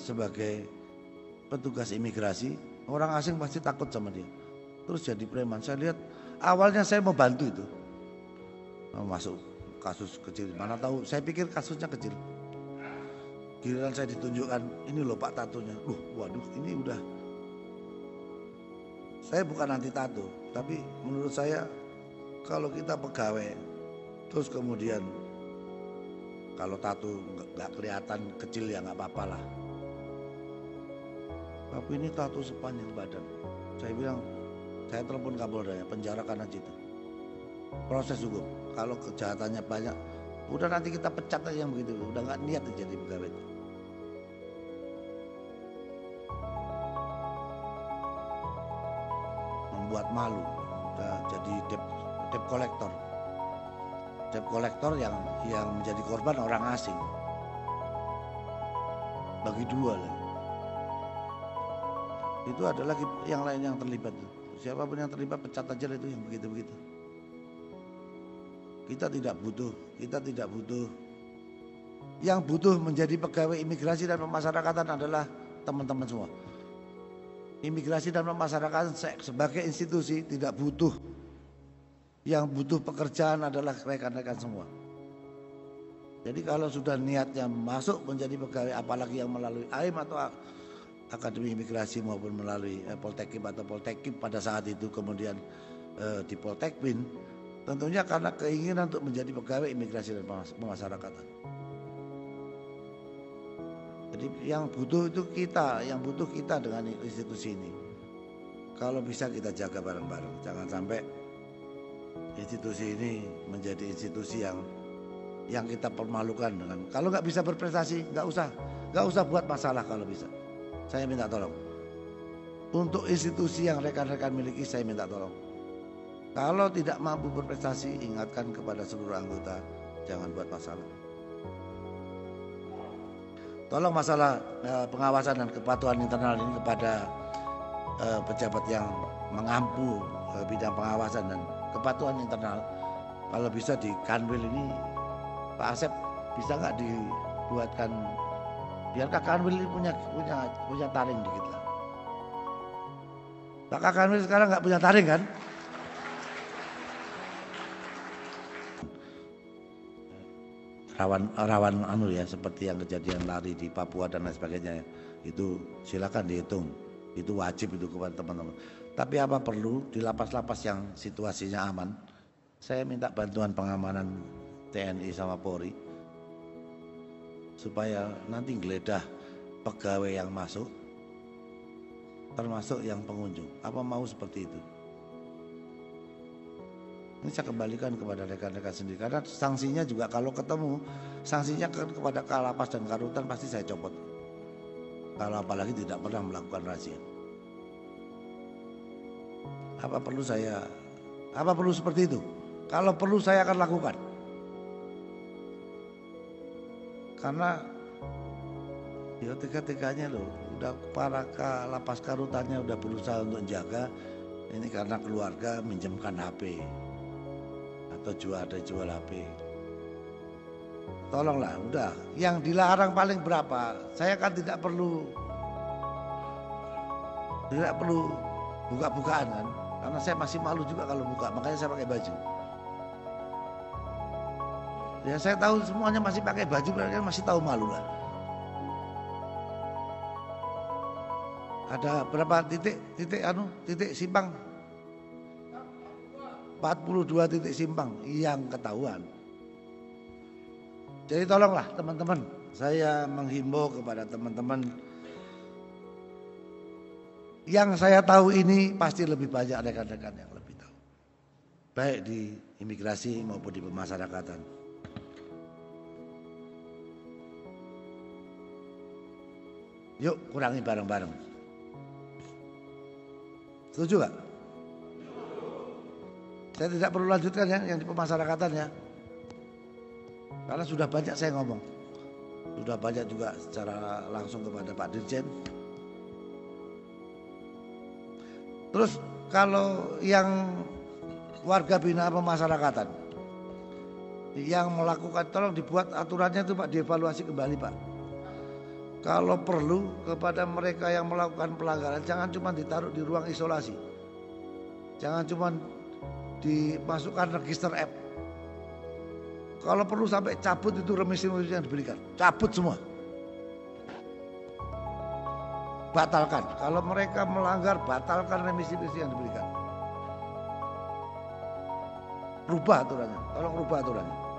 sebagai petugas imigrasi, orang asing pasti takut sama dia. Terus jadi preman. Saya lihat awalnya saya mau bantu itu, mau masuk kasus kecil, mana tahu saya pikir kasusnya kecil. Giliran saya ditunjukkan, ini loh Pak tatonya. Waduh, ini udah. Saya bukan anti tato, tapi menurut saya kalau kita pegawai, terus kemudian kalau tato nggak kelihatan kecil ya nggak apa-apa lah. Tapi ini tato sepanjang badan. Saya bilang, saya telepon Kapolda ya, penjarakan aja itu. Proses hukum. Kalau kejahatannya banyak, udah nanti kita pecat aja yang begitu. Udah nggak niat jadi pegawai itu. Membuat malu. Udah jadi debt collector. Debt collector yang menjadi korban orang asing. Bagi dua lah. Itu ada lagi yang lain yang terlibat. Siapapun yang terlibat pecat aja itu yang begitu-begitu. Kita tidak butuh. Yang butuh menjadi pegawai imigrasi dan pemasarakatan adalah teman-teman semua. Imigrasi dan pemasarakatan sebagai institusi tidak butuh. Yang butuh pekerjaan adalah rekan-rekan semua. Jadi kalau sudah niatnya masuk menjadi pegawai, apalagi yang melalui AIM atau Akademi Imigrasi maupun melalui Poltekkip atau Poltekkip pada saat itu, kemudian di Poltekbin, tentunya karena keinginan untuk menjadi pegawai imigrasi dan pemasarakatan. Jadi yang butuh itu kita, yang butuh kita dengan institusi ini. Kalau bisa kita jaga bareng-bareng, jangan sampai institusi ini menjadi institusi yang kita permalukan dengan. Kalau nggak bisa berprestasi, nggak usah buat masalah kalau bisa. Saya minta tolong. Untuk institusi yang rekan-rekan miliki, saya minta tolong. Kalau tidak mampu berprestasi, ingatkan kepada seluruh anggota, jangan buat masalah. Tolong masalah pengawasan dan kepatuhan internal ini kepada pejabat yang mengampu bidang pengawasan dan kepatuhan internal. Kalau bisa di Kanwil ini, Pak Asep bisa nggak dibuatkan, biar Kak Kanwil ini punya taring dikit lah. Kak Kanwil sekarang nggak punya taring kan? Rawan ya, seperti yang kejadian lari di Papua dan lain sebagainya, itu silakan dihitung, itu wajib itu kepada teman-teman. Tapi apa perlu di lapas-lapas yang situasinya aman, saya minta bantuan pengamanan TNI sama Polri supaya nanti geledah pegawai yang masuk termasuk yang pengunjung. Apa mau seperti itu? Ini saya kembalikan kepada rekan-rekan sendiri, karena sanksinya juga kalau ketemu, sanksinya kepada Kalapas dan Karutan pasti saya copot. Kalau apalagi tidak pernah melakukan razia. Apa perlu seperti itu? Kalau perlu saya akan lakukan. Karena ya tiga-tiganya loh, udah para Kalapas Karutannya udah berusaha untuk jaga, ini karena keluarga minjemkan HP. Atau jual HP. Tolonglah, udah. Yang dilarang paling berapa? Saya kan tidak perlu buka-bukaan kan, karena saya masih malu juga kalau buka, makanya saya pakai baju. Ya saya tahu semuanya masih pakai baju, berarti masih tahu malu lah. Ada berapa titik simpang? 42 titik simpang yang ketahuan. Jadi tolonglah teman-teman, saya menghimbau kepada teman-teman, yang saya tahu ini pasti lebih banyak rekan-rekan yang lebih tahu, baik di imigrasi maupun di pemasarakatan. Yuk kurangi bareng-bareng. Setuju gak? Saya tidak perlu lanjutkan ya yang di pemasarakatan ya, karena sudah banyak saya ngomong, sudah banyak juga secara langsung kepada Pak Dirjen. Terus kalau yang warga binaan pemasarakatan yang melakukan, tolong dibuat aturannya itu Pak, dievaluasi kembali Pak. Kalau perlu kepada mereka yang melakukan pelanggaran, jangan cuma ditaruh di ruang isolasi. Jangan cuma dimasukkan register app. Kalau perlu sampai cabut itu remisi-remisi yang diberikan. Cabut semua. Batalkan. Kalau mereka melanggar, batalkan remisi-remisi yang diberikan. Rubah aturannya. Tolong rubah aturannya.